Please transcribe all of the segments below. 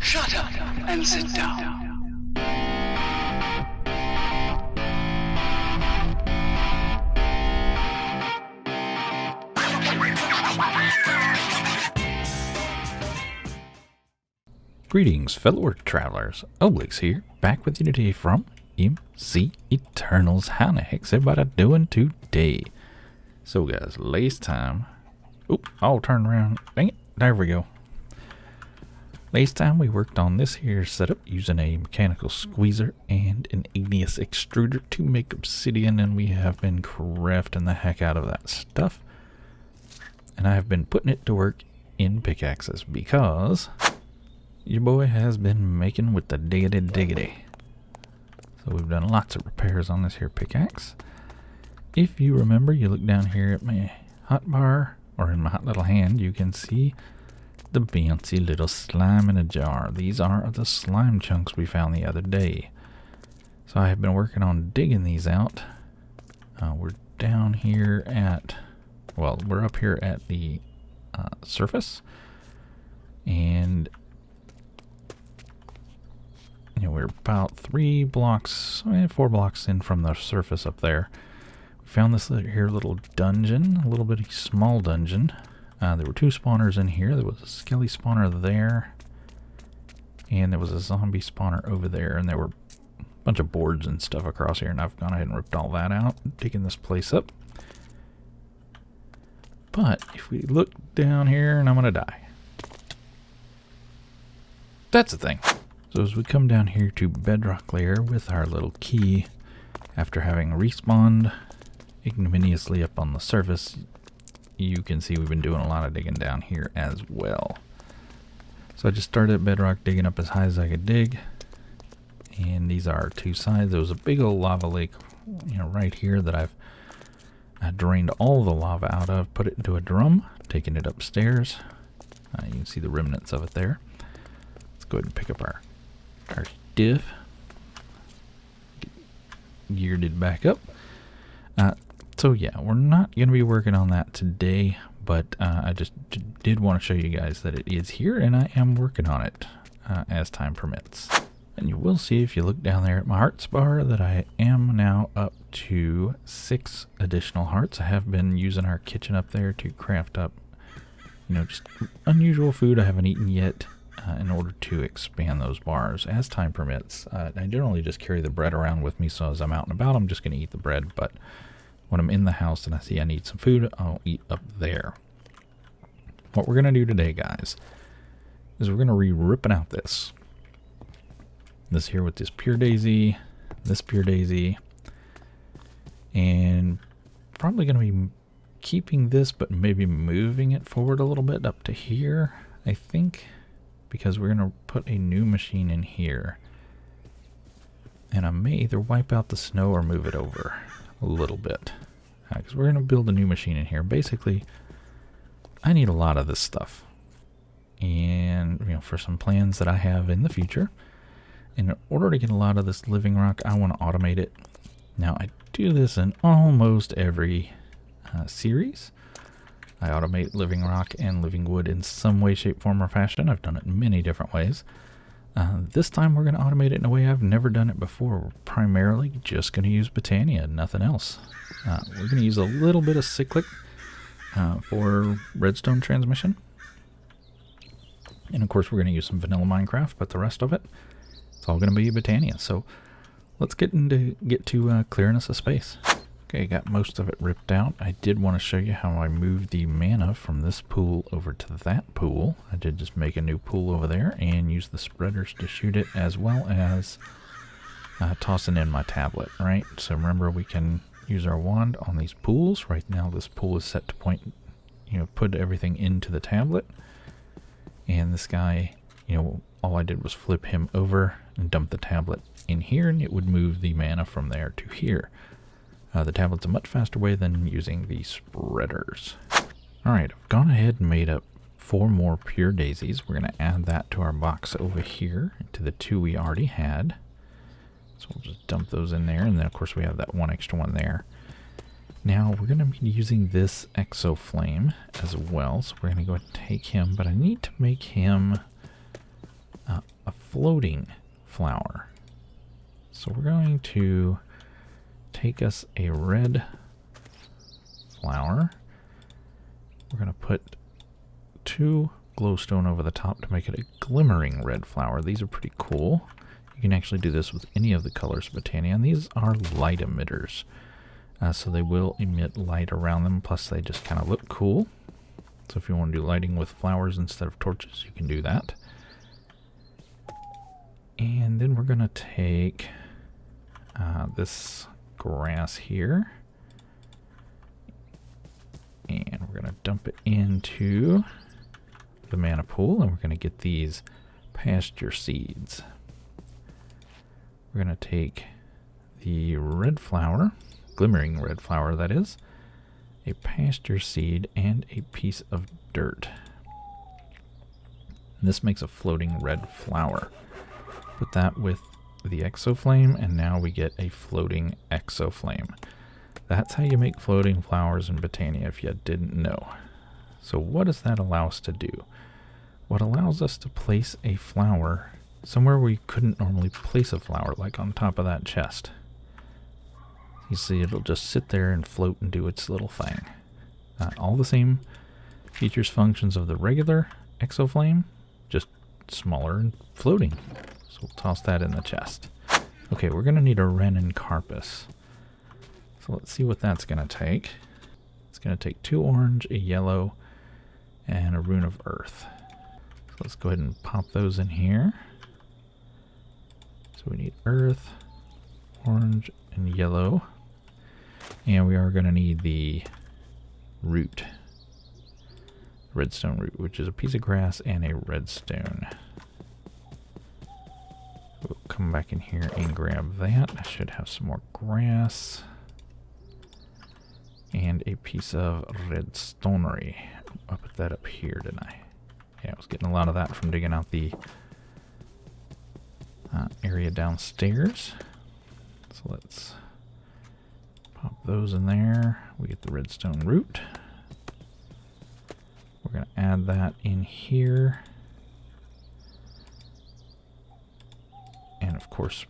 Shut up and sit down. Greetings, fellow Earth travelers. Obelix here, back with you today from MC Eternals. How the heck's everybody doing today? So, guys, last time... Oop, I'll turn around. Dang it. There we go. Last time we worked on this here setup using a mechanical squeezer and an igneous extruder to make obsidian, and we have been crafting the heck out of that stuff. And I have been putting it to work in pickaxes because... your boy has been making with the diggity. So we've done lots of repairs on this here pickaxe. If you remember, you look down here at my hotbar, or in my hot little hand, you can see the fancy little slime in a jar. These are the slime chunks we found the other day. So I have been working on digging these out. We're down here at, well, we're up here at the surface. And you know, we're about 4 blocks in from the surface up there. We found this here little dungeon, a little bitty small dungeon. There were 2 spawners in here. There was a skelly spawner there, and there was a zombie spawner over there, and there were a bunch of boards and stuff across here, and I've gone ahead and ripped all that out, digging this place up. But if we look down here, and I'm gonna die. That's the thing. So as we come down here to bedrock layer with our little key, after having respawned ignominiously up on the surface, you can see we've been doing a lot of digging down here as well. So I just started at bedrock, digging up as high as I could dig. And these are 2 sides. There was a big old lava lake, you know, right here that I've drained all the lava out of, put it into a drum, taken it upstairs. You can see the remnants of it there. Let's go ahead and pick up our diff. Geared it back up. So yeah, we're not going to be working on that today, but I just did want to show you guys that it is here, and I am working on it as time permits. And you will see if you look down there at my hearts bar that I am now up to 6 additional hearts. I have been using our kitchen up there to craft up, you know, just unusual food I haven't eaten yet. In order to expand those bars as time permits. I generally just carry the bread around with me, so as I'm out and about, I'm just going to eat the bread. But when I'm in the house and I see I need some food, I'll eat up there. What we're going to do today, guys, is we're going to be ripping out this here with this pure daisy, this pure daisy, and probably going to be keeping this, but maybe moving it forward a little bit up to here, I think. Because we're going to put a new machine in here. And I may either wipe out the snow or move it over a little bit. Because we're going to build a new machine in here. Basically, I need a lot of this stuff. And, you know, for some plans that I have in the future. In order to get a lot of this living rock, I want to automate it. Now, I do this in almost every series. I automate living rock and living wood in some way, shape, form, or fashion. I've done it in many different ways. This time we're going to automate it in a way I've never done it before. We're primarily just going to use Botania, nothing else. We're going to use a little bit of cyclic for redstone transmission. And of course we're going to use some vanilla Minecraft, but the rest of it, it's all going to be Botania. So let's get to clearing us a space. Okay, got most of it ripped out. I did want to show you how I moved the mana from this pool over to that pool. I did just make a new pool over there and use the spreaders to shoot it, as well as tossing in my tablet, right? So remember, we can use our wand on these pools. Right now this pool is set to point, you know, put everything into the tablet. And this guy, you know, all I did was flip him over and dump the tablet in here, and it would move the mana from there to here. The tablet's a much faster way than using the spreaders. Alright, I've gone ahead and made up 4 more pure daisies. We're going to add that to our box over here, to the 2 we already had. So we'll just dump those in there, and then of course we have that 1 extra one there. Now we're going to be using this exo flame as well, so we're going to go ahead and take him, but I need to make him floating flower. So we're going to take us a red flower. We're going to put 2 glowstone over the top to make it a glimmering red flower. These are pretty cool. You can actually do this with any of the colors Botania, and these are light emitters. So they will emit light around them, plus they just kind of look cool. So if you want to do lighting with flowers instead of torches, you can do that. And then we're going to take this grass here, and we're going to dump it into the mana pool, and we're going to get these pasture seeds. We're going to take the red flower, glimmering red flower that is, a pasture seed, and a piece of dirt. And this makes a floating red flower. Put that with the exoflame, and now we get a floating exoflame. That's how you make floating flowers in Botania, if you didn't know. So what does that allow us to do? What allows us to place a flower somewhere where you couldn't normally place a flower, like on top of that chest. You see, it'll just sit there and float and do its little thing. All the same features, functions of the regular exoflame, just smaller and floating. So we'll toss that in the chest. Okay, we're going to need a wren and carpus. So let's see what that's going to take. It's going to take 2 orange, a yellow, and a rune of earth. So let's go ahead and pop those in here. So we need earth, orange, and yellow. And we are going to need the root. Redstone root, which is a piece of grass and a redstone. We'll come back in here and grab that. I should have some more grass. And a piece of redstonery. I'll put that up here, didn't I? Yeah, I was getting a lot of that from digging out the area downstairs. So let's pop those in there. We get the redstone root. We're going to add that in here. And of course,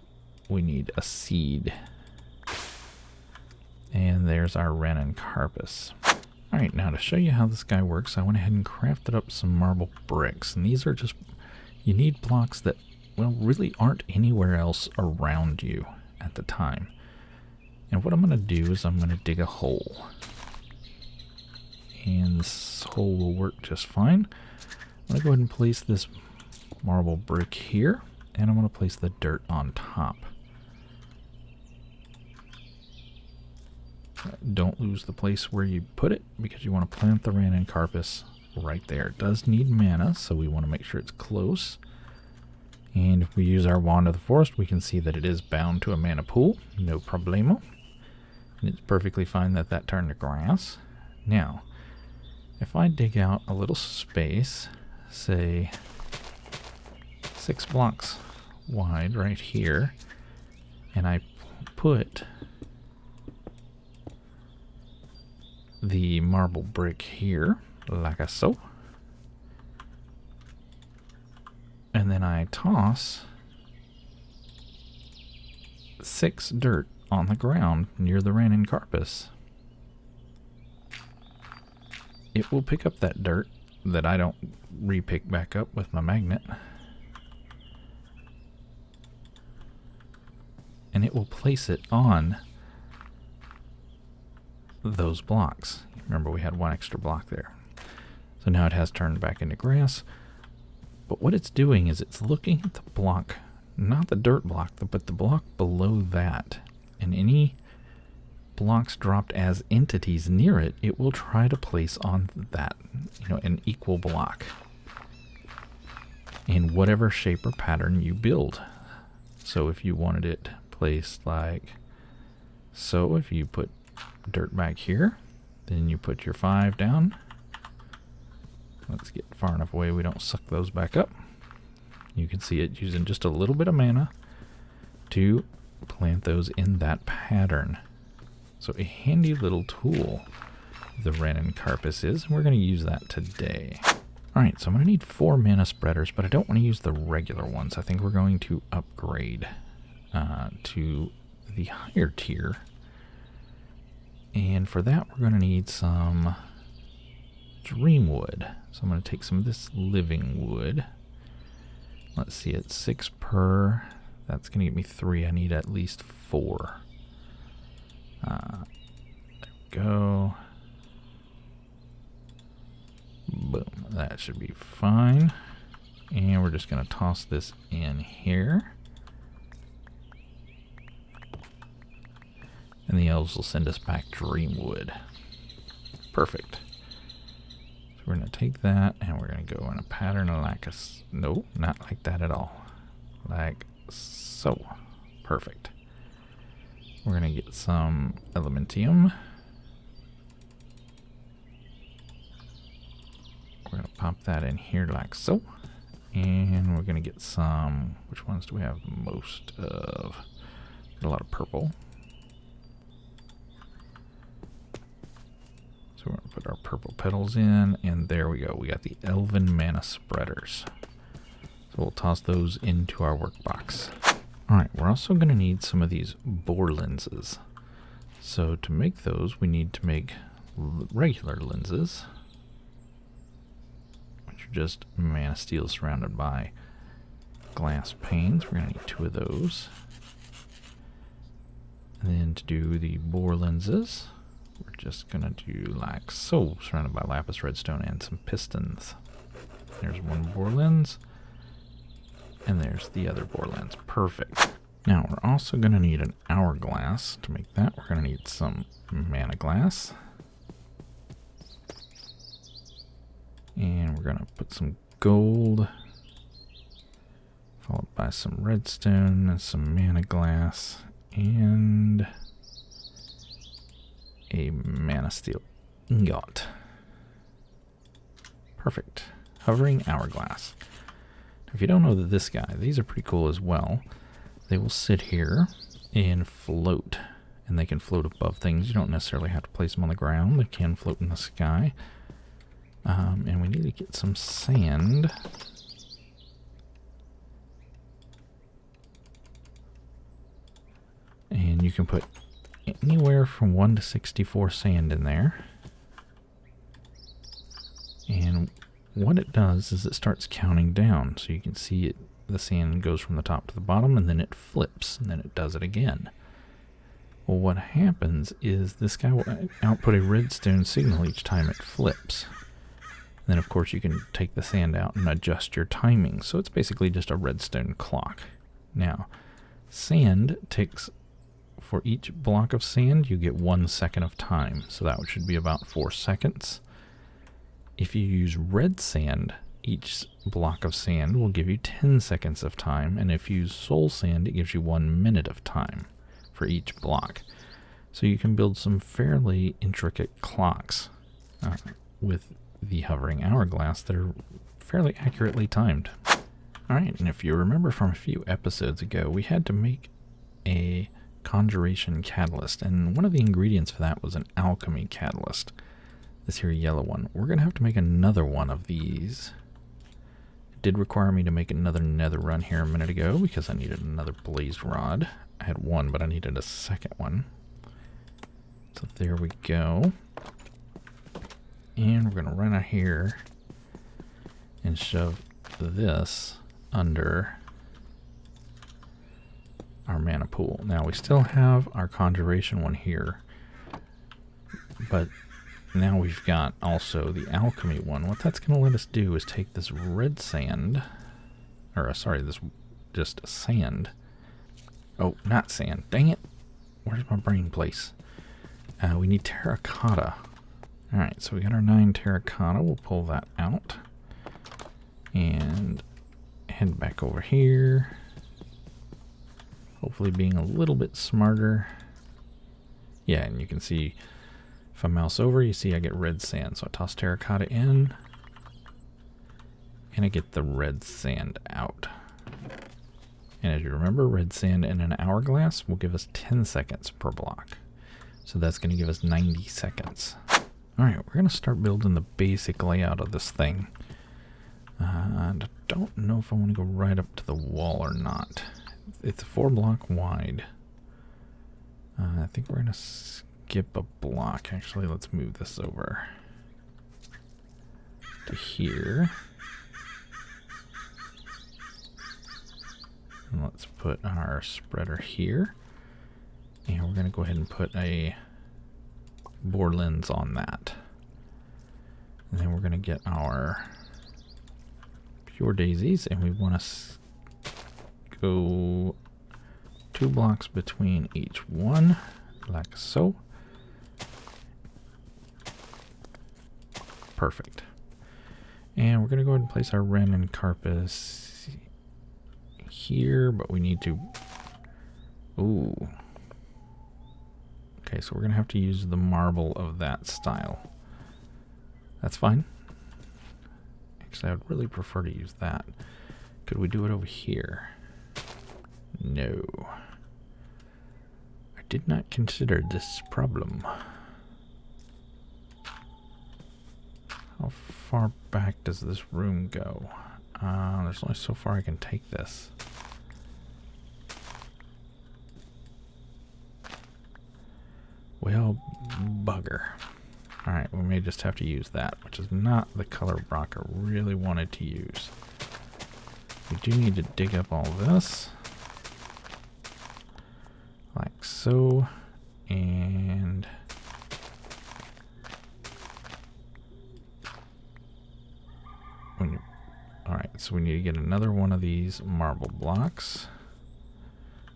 we need a seed. And there's our wren and carpus. Alright, now to show you how this guy works, I went ahead and crafted up some marble bricks. And these are just, you need blocks that, well, really aren't anywhere else around you at the time. And what I'm going to do is I'm going to dig a hole. And this hole will work just fine. I'm going to go ahead and place this marble brick here. And I'm going to place the dirt on top. Don't lose the place where you put it, because you want to plant the wren and carpus right there. It does need mana, so we want to make sure it's close. And if we use our wand of the forest, we can see that it is bound to a mana pool. No problemo. And it's perfectly fine that that turned to grass. Now, if I dig out a little space, say 6 blocks wide right here, and I put the marble brick here, like so, and then I toss 6 dirt on the ground near the wren and carpus, it will pick up that dirt that I don't re-pick back up with my magnet, and it will place it on those blocks. Remember, we had 1 extra block there. So now it has turned back into grass. But what it's doing is it's looking at the block, not the dirt block, but the block below that. And any blocks dropped as entities near it, it will try to place on that, an equal block in whatever shape or pattern you build. So if you wanted it placed like so, if you put dirt back here, then you put your 5 down. Let's get far enough away we don't suck those back up. You can see it using just a little bit of mana to plant those in that pattern. So a handy little tool the wren and carpus is, and we're going to use that today. Alright, so I'm going to need 4 mana spreaders, but I don't want to use the regular ones. I think we're going to upgrade to the higher tier. And for that, we're going to need some dream wood. So I'm going to take some of this living wood. Let's see, it's 6 per. That's going to give me 3. I need at least 4. There we go. Boom. That should be fine. And we're just going to toss this in here. And the elves will send us back Dreamwood. Perfect. So we're going to take that and we're going to go in a pattern like a... No, not like that at all. Like so. Perfect. We're going to get some Elementium. We're going to pop that in here like so. And we're going to get some... Which ones do we have most of? Got a lot of purple. So we're going to put our purple petals in, and there we go. We got the Elven Mana Spreaders. So we'll toss those into our workbox. Alright, we're also going to need some of these bore lenses. So to make those, we need to make regular lenses, which are just mana steel surrounded by glass panes. We're going to need 2 of those. And then to do the bore lenses, we're just going to do like so, surrounded by lapis redstone and some pistons. There's one bore lens, and there's the other bore lens. Perfect. Now we're also going to need an hourglass. To make that, we're going to need some mana glass. And we're going to put some gold, followed by some redstone and some mana glass, and a mana steel ingot. Perfect. Hovering hourglass. Now, if you don't know this guy, these are pretty cool as well. They will sit here and float, and they can float above things. You don't necessarily have to place them on the ground. They can float in the sky. And we need to get some sand. And you can put anywhere from 1 to 64 sand in there. And what it does is it starts counting down. So you can see it, the sand goes from the top to the bottom, and then it flips, and then it does it again. Well, what happens is this guy will output a redstone signal each time it flips. And then, of course, you can take the sand out and adjust your timing. So it's basically just a redstone clock. Now, sand takes... For each block of sand, you get 1 second of time. So that should be about 4 seconds. If you use red sand, each block of sand will give you 10 seconds of time. And if you use soul sand, it gives you 1 minute of time for each block. So you can build some fairly intricate clocks with the hovering hourglass that are fairly accurately timed. Alright, and if you remember from a few episodes ago, we had to make a conjuration catalyst, and one of the ingredients for that was an alchemy catalyst, this here yellow one. We're going to have to make another one of these. It did require me to make another nether run here a minute ago because I needed another blaze rod. I had one, but I needed a second one. So there we go. And we're going to run out here and shove this under our mana pool. Now we still have our conjuration one here, but now we've got also the alchemy one. What that's going to let us do is take this red sand, or sorry, this just sand. Oh, not sand. Dang it. Where's my brain place? We need terracotta. Alright, so we got our 9 terracotta. We'll pull that out and head back over here. Hopefully being a little bit smarter. Yeah, and you can see if I mouse over, you see I get red sand. So I toss terracotta in, and I get the red sand out. And as you remember, red sand in an hourglass will give us 10 seconds per block. So that's going to give us 90 seconds. Alright, we're going to start building the basic layout of this thing. I don't know if I want to go right up to the wall or not. It's 4 block wide. I think we're going to skip a block. Actually, let's move this over to here. And let's put our spreader here. And we're going to go ahead and put a bore lens on that. And then we're going to get our pure daisies, and we want to go 2 blocks between each one, like so. Perfect. And we're going to go ahead and place our wren and carpus here, but we need to... Ooh. Okay, so we're going to have to use the marble of that style. That's fine. Actually, I would really prefer to use that. Could we do it over here? No. I did not consider this problem. How far back does this room go? There's only so far I can take this. Well, bugger. Alright, we may just have to use that, which is not the color Brocker really wanted to use. We do need to dig up all this. Like so. And... Alright, so we need to get another one of these marble blocks.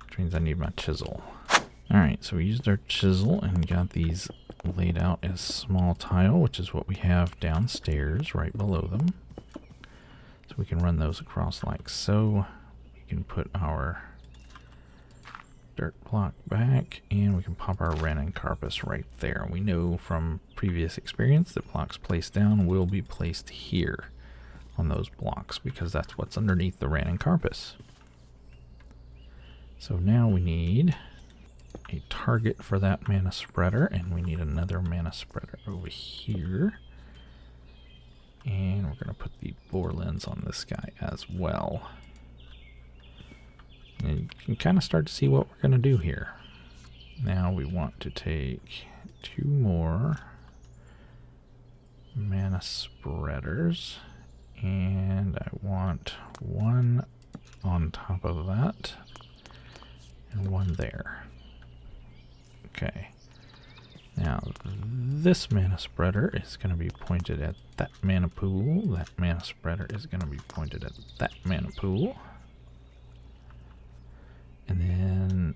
Which means I need my chisel. Alright, so we used our chisel and got these laid out as small tile, which is what we have downstairs right below them. So we can run those across like so. We can put our dirt block back, and we can pop our wren and carpus right there. We know from previous experience that blocks placed down will be placed here on those blocks, because that's what's underneath the wren and carpus. So now we need a target for that mana spreader, and we need another mana spreader over here. And we're going to put the bore lens on this guy as well. And you can kind of start to see what we're going to do here. Now we want to take 2 more mana spreaders, and I want 1 on top of that and 1 there. Okay, now this mana spreader is going to be pointed at that mana pool. That mana spreader is going to be pointed at that mana pool. And then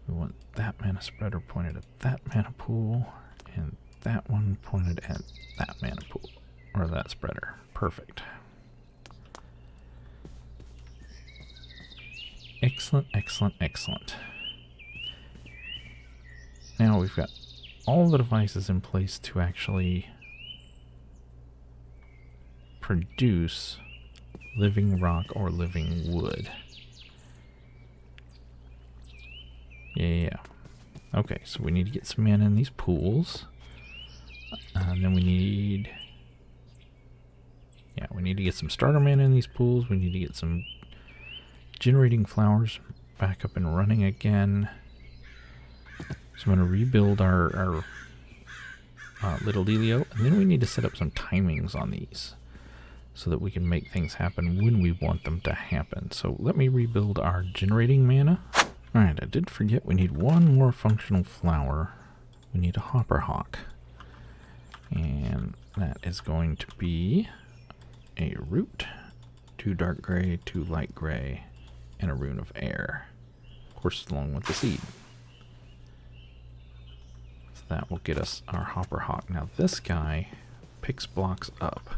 we want that mana spreader pointed at that mana pool, and that one pointed at that mana pool, or that spreader. Perfect. Excellent, excellent, excellent. Now we've got all the devices in place to actually produce living rock or living wood. Yeah. Okay, so we need to get some mana in these pools. And then we need... Yeah, we need to get some starter mana in these pools. We need to get some generating flowers back up and running again. So I'm going to rebuild our little dealio, and then we need to set up some timings on these so that we can make things happen when we want them to happen. So let me rebuild our generating mana. Alright, I did forget we need 1 more functional flower. We need a hopper hawk. And that is going to be a root, 2 dark gray, 2 light gray, and a rune of air. Of course, along with the seed. So that will get us our hopper hawk. Now this guy picks blocks up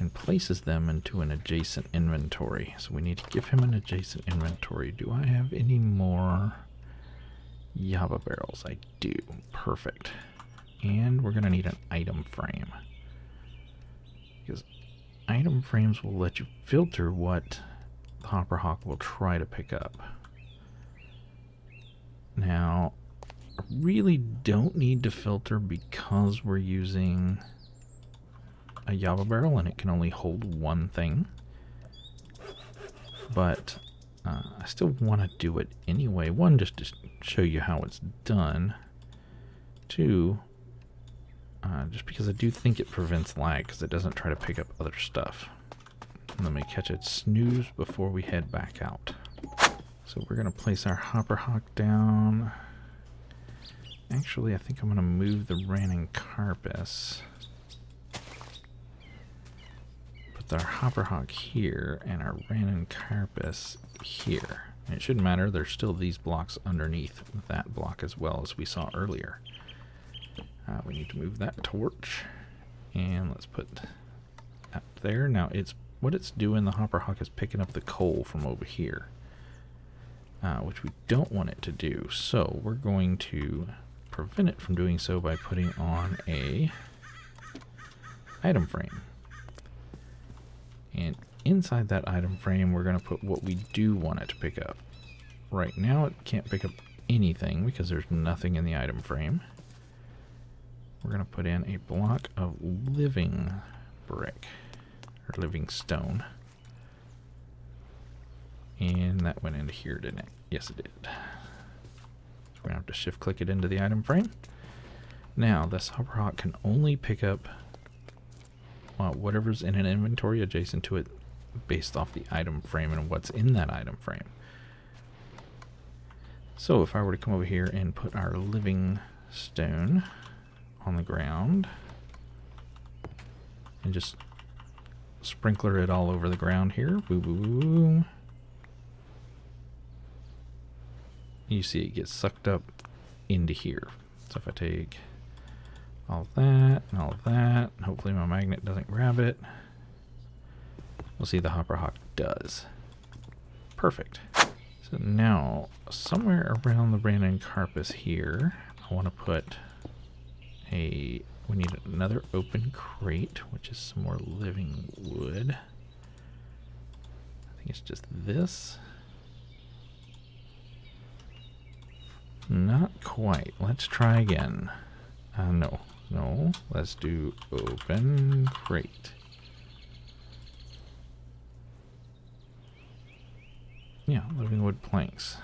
and places them into an adjacent inventory. So we need to give him an adjacent inventory. Do I have any more Yaba barrels? I do. Perfect. And we're going to need an item frame, because item frames will let you filter what the hopper hawk will try to pick up. Now, I really don't need to filter because we're using a Java barrel and it can only hold one thing. But I still want to do it anyway. One, just to show you how it's done. Two, just because I do think it prevents lag because it doesn't try to pick up other stuff. Let me catch its snooze before we head back out. So we're going to place our hopper hawk down. Actually, I think I'm going to move the Rannon Carpus. Put our hopper hawk here and our Rannon Carpus here. And it shouldn't matter, there's still these blocks underneath that block as well as we saw earlier. We need to move that torch. And let's put that there. Now, what it's doing, the hopper hawk is picking up the coal from over here. Which we don't want it to do. So we're going to prevent it from doing so by putting on a item frame. And inside that item frame, we're going to put what we do want it to pick up. Right now, it can't pick up anything because there's nothing in the item frame. We're going to put in a block of living brick, or living stone. And that went into here, didn't it? Yes, it did. So we're going to have to shift click it into the item frame. Now, this hopper hawk can only pick up whatever's in an inventory adjacent to it based off the item frame and what's in that item frame. So if I were to come over here and put our living stone on the ground and just sprinkler it all over the ground here, boom, boom, boom, you see it gets sucked up into here. So if I take all that and all that, and hopefully my magnet doesn't grab it, we'll see the hopper hawk does. Perfect. So now, somewhere around the Rannon Carpus here, I want to put we need another open crate, which is some more living wood. I think it's just this. Not quite. Let's try again. No. Let's do open crate. Yeah, living wood planks.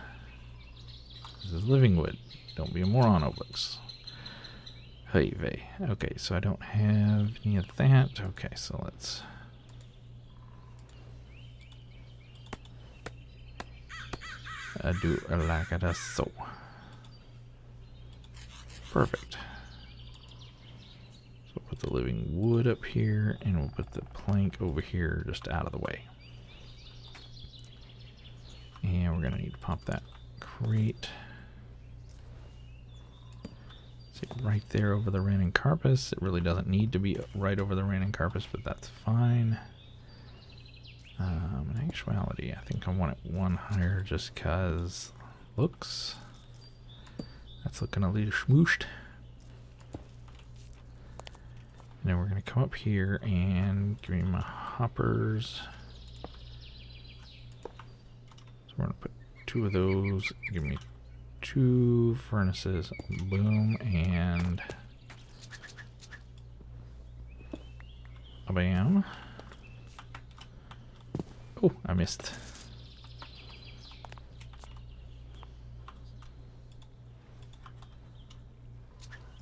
This is living wood. Don't be a moron, Obelix. Hey, vey. Okay, so I don't have any of that. Okay, so let's... do like that, so. Perfect. So we'll put the living wood up here, and we'll put the plank over here just out of the way. And we're going to need to pop that crate. See, right there over the Rannon Carpus. It really doesn't need to be right over the Rannon Carpus, but that's fine. In actuality, I think I want it one higher just because looks. That's looking a little smooshed. And then we're going to come up here and give me my hoppers. So we're going to put 2 of those. Give me 2 furnaces. Boom. And a bam. Oh, I missed.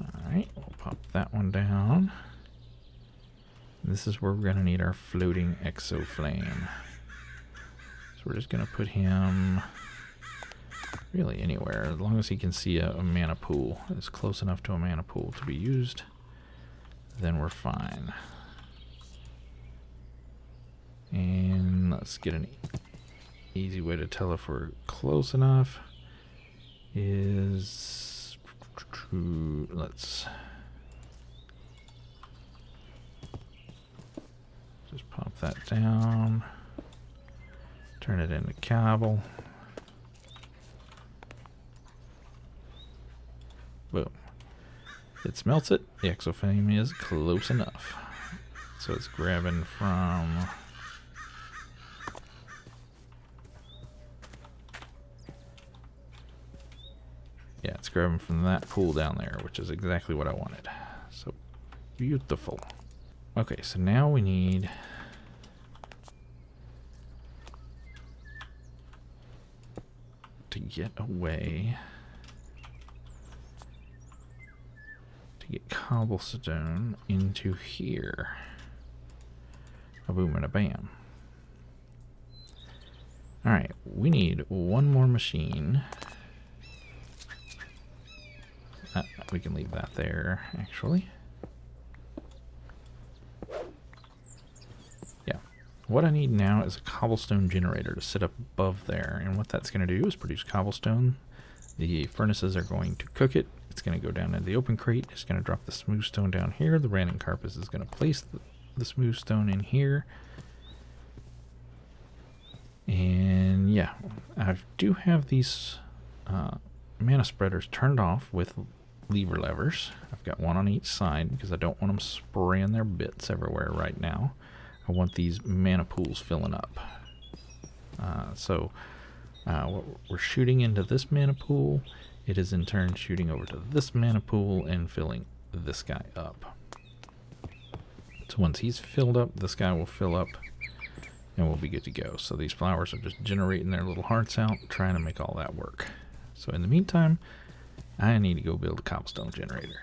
Alright, we'll pop that one down. This is where we're going to need our floating exoflame. So we're just going to put him really anywhere, as long as he can see a mana pool. It's close enough to a mana pool to be used, then we're fine. And let's get an easy way to tell if we're close enough is, let's just pop that down, turn it into cobble. Boom. It smelts it. The exoflame is close enough. So it's grabbing from... yeah, it's grabbing from that pool down there, which is exactly what I wanted. So beautiful. Okay, so now we need to get away to get cobblestone into here. A boom and a bam. Alright, we need one more machine. We can leave that there, actually. Yeah. What I need now is a cobblestone generator to sit up above there. And what that's going to do is produce cobblestone. The furnaces are going to cook it. It's going to go down into the open crate. It's going to drop the smooth stone down here. The random carpus is going to place the smooth stone in here. And yeah, I do have these mana spreaders turned off with lever levers. I've got one on each side because I don't want them spraying their bits everywhere right now. I want these mana pools filling up. What we're shooting into this mana pool, it is in turn shooting over to this mana pool and filling this guy up. So once he's filled up, this guy will fill up and we'll be good to go. So these flowers are just generating their little hearts out, trying to make all that work. So in the meantime, I need to go build a cobblestone generator.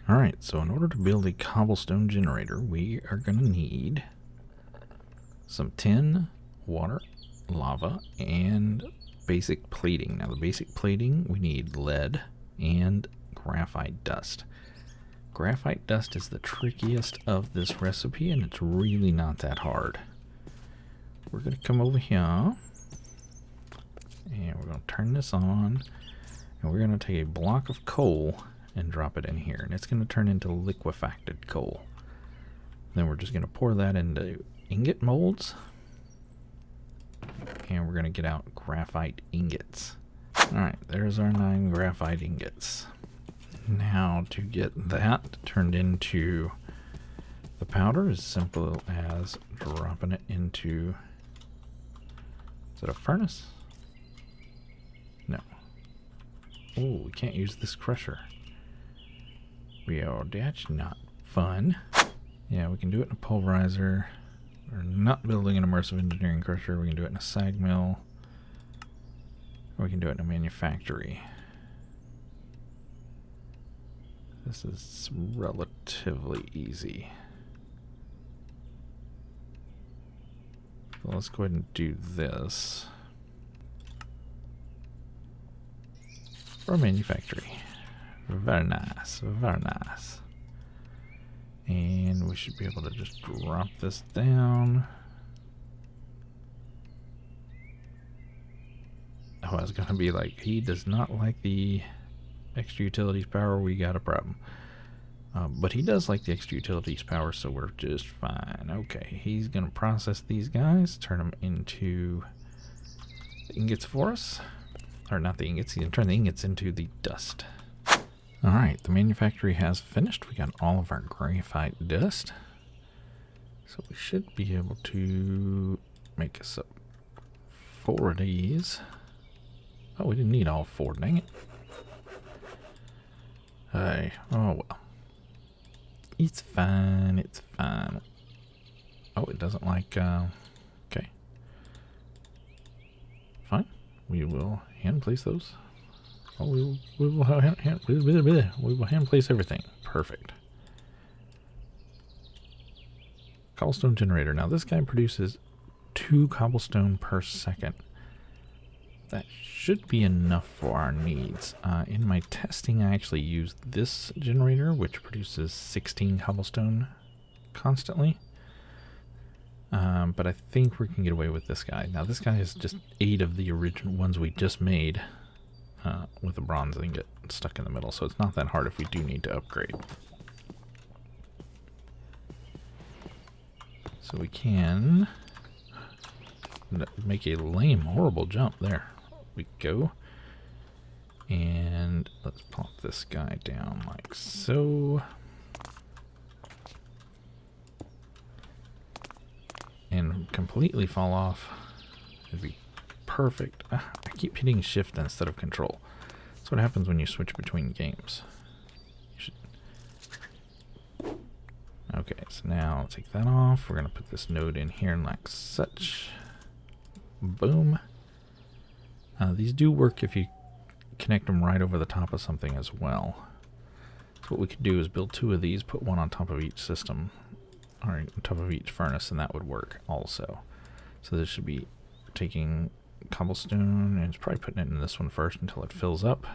Alright, so in order to build a cobblestone generator, we are going to need some tin, water, lava, and basic plating. Now the basic plating, we need lead and graphite dust. Graphite dust is the trickiest of this recipe, and it's really not that hard. We're going to come over here, and we're going to turn this on, and we're going to take a block of coal and drop it in here, and it's going to turn into liquefied coal. Then we're just going to pour that into ingot molds, and we're going to get out graphite ingots. Alright, there's our 9 graphite ingots. Now to get that turned into the powder, as simple as dropping it into... Is it a furnace? No. Oh, we can't use this crusher. That's not fun. Yeah, we can do it in a pulverizer. We're not building an immersive engineering crusher. We can do it in a sag mill. Or we can do it in a manufactory. This is relatively easy. So let's go ahead and do this. For a manufactory. Very nice, very nice. And we should be able to just drop this down. Oh, I was going to be like, he does not like the extra utilities power, we got a problem. But he does like the extra utilities power, so we're just fine. Okay, he's going to process these guys, turn them into the ingots for us. Or not the ingots, he's going to turn the ingots into the dust. Alright, the manufactory has finished. We got all of our graphite dust. So we should be able to make us up 4 of these. Oh, we didn't need all 4, dang it. Hey, oh well. It's fine, it's fine. Oh, it doesn't like, okay. Fine, we will hand place those. Oh, we will hand place everything. Perfect. Cobblestone generator. Now this guy produces 2 cobblestone per second. That should be enough for our needs. In my testing, I actually used this generator, which produces 16 cobblestone constantly. But I think we can get away with this guy. Now this guy is just 8 of the original ones we just made with a bronze ingot stuck in the middle, so it's not that hard if we do need to upgrade. So we can make a lame, horrible jump there. We go, and let's plop this guy down like so, and completely fall off. It'd be perfect. I keep hitting shift instead of control. That's what happens when you switch between games. You should... Okay, so now take that off. We're going to put this node in here like such. Boom. These do work if you connect them right over the top of something as well. So what we could do is build 2 of these, put one on top of each system, or on top of each furnace, and that would work also. So this should be taking cobblestone, and it's probably putting it in this one first until it fills up.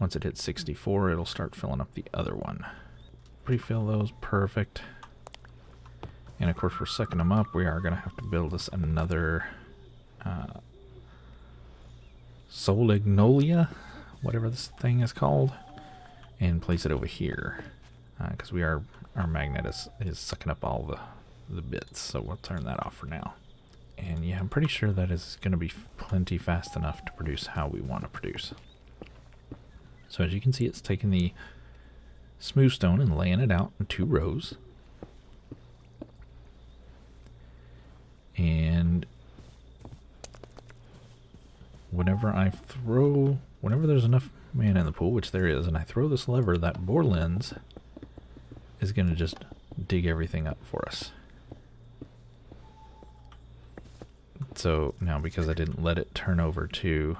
Once it hits 64, it'll start filling up the other one. Pre-fill those, perfect. And of course, we're sucking them up. We are going to have to build us another Solignolia, whatever this thing is called, and place it over here because our magnet is sucking up all the bits. So we'll turn that off for now. And yeah, I'm pretty sure that is going to be plenty fast enough to produce how we want to produce. So as you can see, it's taking the smooth stone and laying it out in 2 rows. And whenever there's enough mana in the pool, which there is, and I throw this lever, that bore lens is going to just dig everything up for us. So now, because I didn't let it turn over to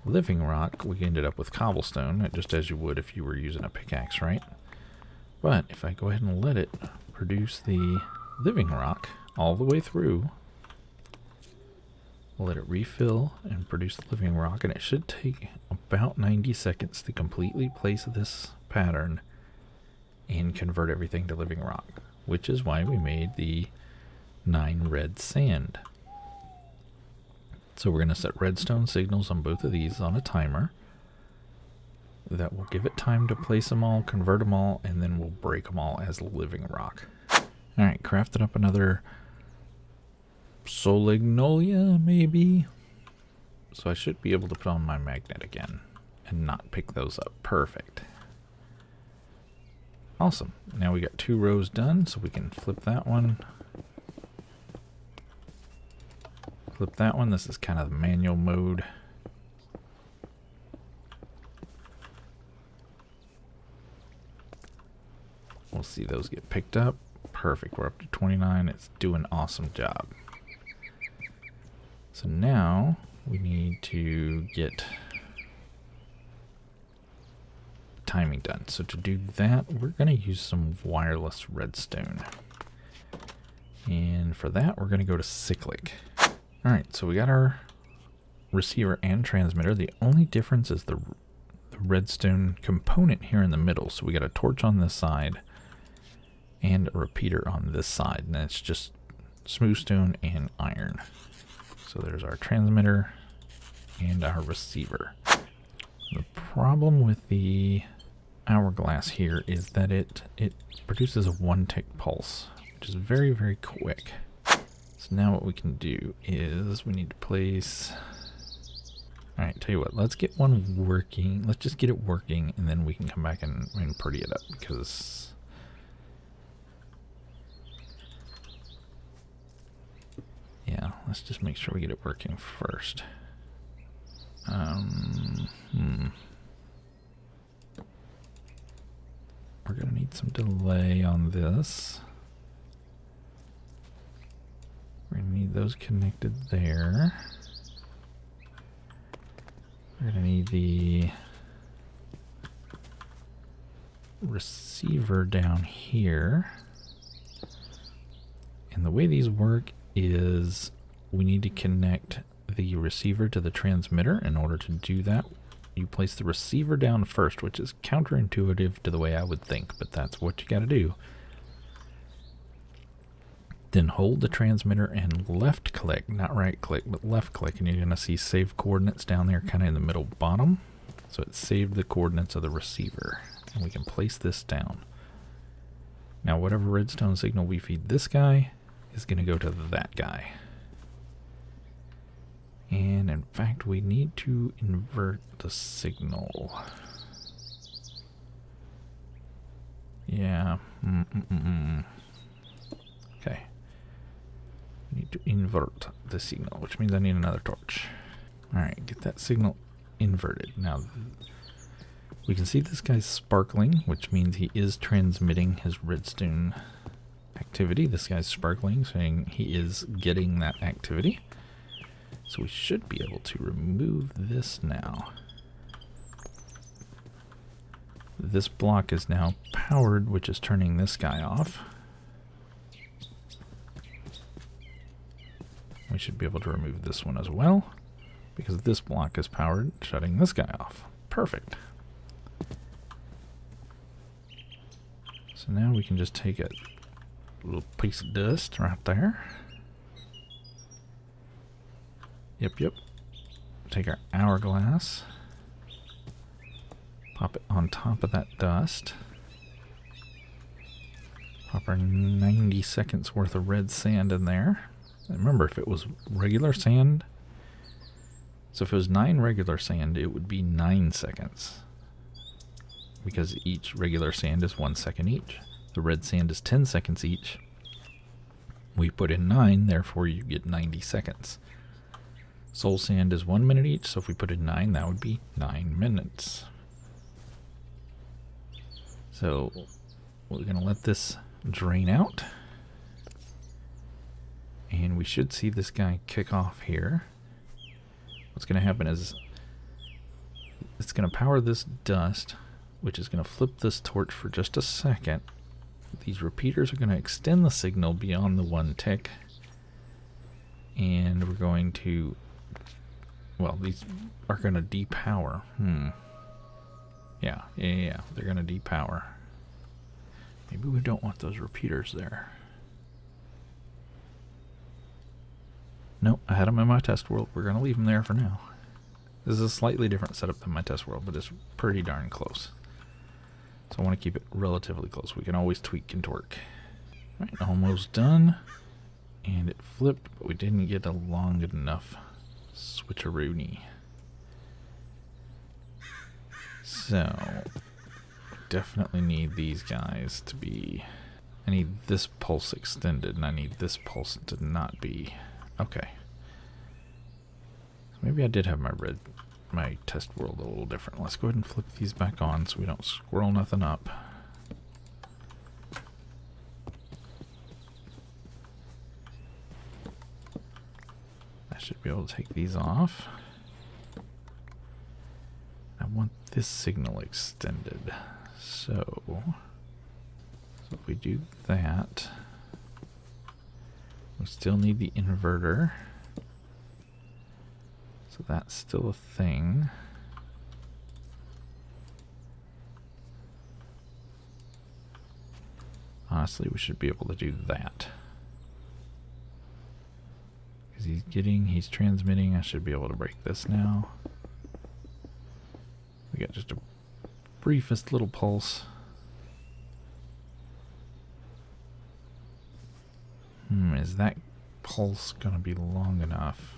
living rock, we ended up with cobblestone, just as you would if you were using a pickaxe, right? But if I go ahead and let it produce the living rock all the way through, we'll let it refill and produce the living rock, and it should take about 90 seconds to completely place this pattern and convert everything to living rock, which is why we made the 9 red sand. So we're going to set redstone signals on both of these on a timer. That will give it time to place them all, convert them all, and then we'll break them all as living rock. Alright, crafted up another Solignolia, maybe? So I should be able to put on my magnet again and not pick those up. Perfect. Awesome. Now we got 2 rows done, so we can flip that one. Flip that one. This is kind of the manual mode. We'll see those get picked up. Perfect. We're up to 29. It's doing an awesome job. So now we need to get timing done. So to do that, we're going to use some wireless redstone. And for that, we're going to go to cyclic. Alright, so we got our receiver and transmitter. The only difference is the redstone component here in the middle. So we got a torch on this side and a repeater on this side, and it's just smooth stone and iron. So there's our transmitter and our receiver. The problem with the hourglass here is that it produces a 1-tick pulse, which is very, very quick. So now what we can do is we need to place... Alright, tell you what, let's get one working. Let's just get it working, and then we can come back and pretty it up, because... yeah, let's just make sure we get it working first. We're going to need some delay on this. We're going to need those connected there. We're going to need the receiver down here. And the way these work is we need to connect the receiver to the transmitter. In order to do that, you place the receiver down first, which is counterintuitive to the way I would think, but that's what you got to do. Then hold the transmitter and left click, not right click, but left click, and you're going to see save coordinates down there kind of in the middle bottom. So it saved the coordinates of the receiver, and we can place this down. Now whatever redstone signal we feed this guy is going to go to that guy. And in fact, we need to invert the signal. Yeah. Okay. We need to invert the signal, which means I need another torch. Alright, get that signal inverted. Now, We can see this guy's sparkling, which means he is transmitting his redstone activity. This guy's sparkling, saying he is getting that activity. So we should be able to remove this now. This block is now powered, which is turning this guy off. We should be able to remove this one as well, because this block is powered, shutting this guy off. Perfect. So now we can just take a little piece of dust right there. Yep. Take our hourglass. Pop it on top of that dust. Pop our 90 seconds worth of red sand in there. And remember, if it was regular sand, so if it was 9 regular sand, it would be 9 seconds. Because each regular sand is 1 second each. The red sand is 10 seconds each. We put in 9, therefore you get 90 seconds. Soul sand is 1 minute each, so if we put in 9, that would be 9 minutes. So we're going to let this drain out. And we should see this guy kick off here. What's going to happen is it's going to power this dust, which is going to flip this torch for just a second. These repeaters are going to extend the signal beyond the 1 tick. And we're going to, well, these are going to depower. Yeah, they're going to depower. Maybe we don't want those repeaters there. Nope, I had them in my test world. We're going to leave them there for now. This is a slightly different setup than my test world, but it's pretty darn close. So I want to keep it relatively close. We can always tweak and torque. Alright, almost done. And it flipped, but we didn't get a long enough switcheroony. So, definitely need these guys to be... I need this pulse extended, and I need this pulse to not be... Okay. So maybe I did have my test world a little different. Let's go ahead and flip these back on so we don't squirrel nothing up. I should be able to take these off. I want this signal extended. So if we do that, we still need the inverter. So that's still a thing. Honestly, we should be able to do that. Because he's transmitting. I should be able to break this now. We got just a briefest little pulse. Is that pulse going to be long enough?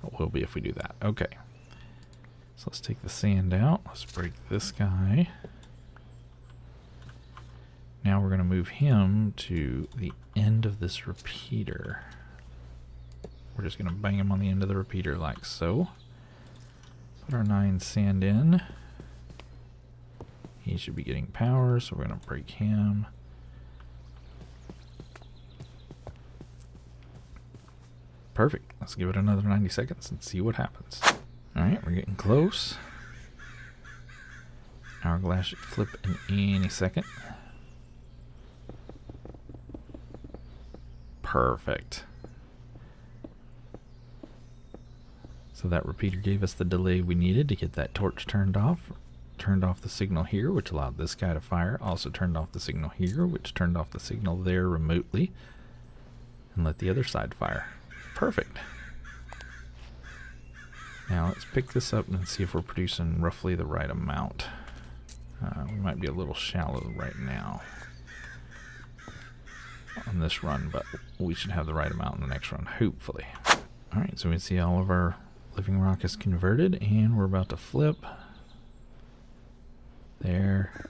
It will be if we do that. Okay. So let's take the sand out. Let's break this guy. Now we're going to move him to the end of this repeater. We're just going to bang him on the end of the repeater like so. Put our 9 sand in. He should be getting power, so we're going to break him. Perfect. Let's give it another 90 seconds and see what happens. Alright, we're getting close. Hourglass should flip in any second. Perfect. So that repeater gave us the delay we needed to get that torch turned off. Turned off the signal here, which allowed this guy to fire. Also turned off the signal here, which turned off the signal there remotely. And let the other side fire. Perfect. Now let's pick this up and see if we're producing roughly the right amount. We might be a little shallow right now on this run, but we should have the right amount in the next run, hopefully. Alright, so we can see all of our living rock is converted, and we're about to flip. There.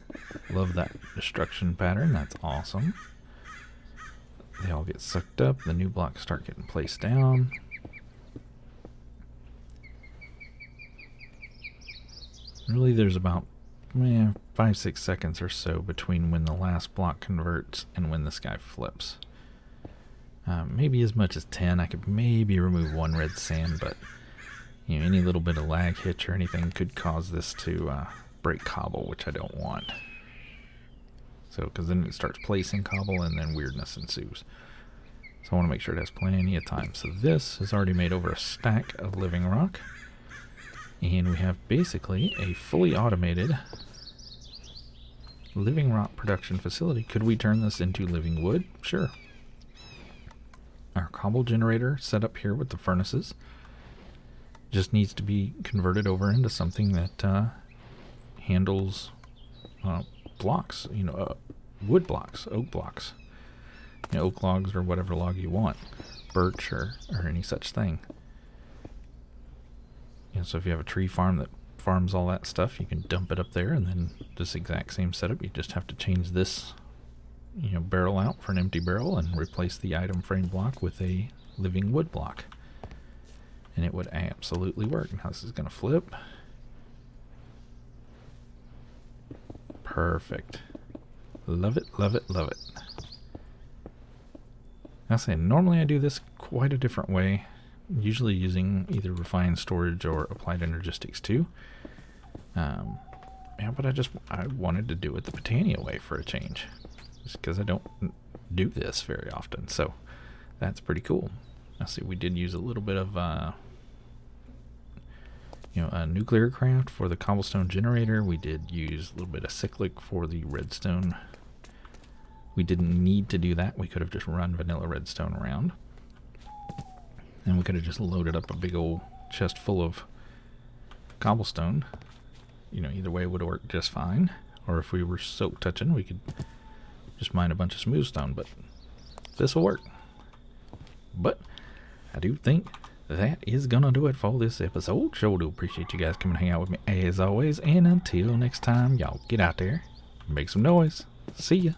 Love that destruction pattern. That's awesome. They all get sucked up. The new blocks start getting placed down. Really, there's about 5-6 seconds or so between when the last block converts and when this guy flips. Maybe as much as 10. I could maybe remove one red sand, but you know, any little bit of lag hitch or anything could cause this to break cobble, which I don't want. So, because then it starts placing cobble and then weirdness ensues. So I want to make sure it has plenty of time. So this has already made over a stack of living rock. And we have basically a fully automated living rock production facility. Could we turn this into living wood? Sure. Our cobble generator set up here with the furnaces just needs to be converted over into something that handles blocks, you know, wood blocks, oak blocks, you know, oak logs or whatever log you want, birch or any such thing. You know, so if you have a tree farm that farms all that stuff, you can dump it up there, and then this exact same setup, you just have to change this, you know, barrel out for an empty barrel and replace the item frame block with a living wood block. And it would absolutely work. Now this is going to flip. Perfect. Love it, love it, love it. I say, normally I do this quite a different way. Usually using either refined storage or applied energistics too. Yeah, but I wanted to do it the Botania way for a change. Just because I don't do this very often. So that's pretty cool. I see we did use a little bit of a nuclear craft for the cobblestone generator. We did use a little bit of cyclic for the redstone. We didn't need to do that. We could have just run vanilla redstone around. And we could have just loaded up a big old chest full of cobblestone. You know, either way would have worked just fine. Or if we were soak touching, we could just mine a bunch of smooth stone. But this will work. But I do think that is gonna do it for this episode. Sure do appreciate you guys coming to hang out with me as always. And until next time, y'all get out there, make some noise. See ya.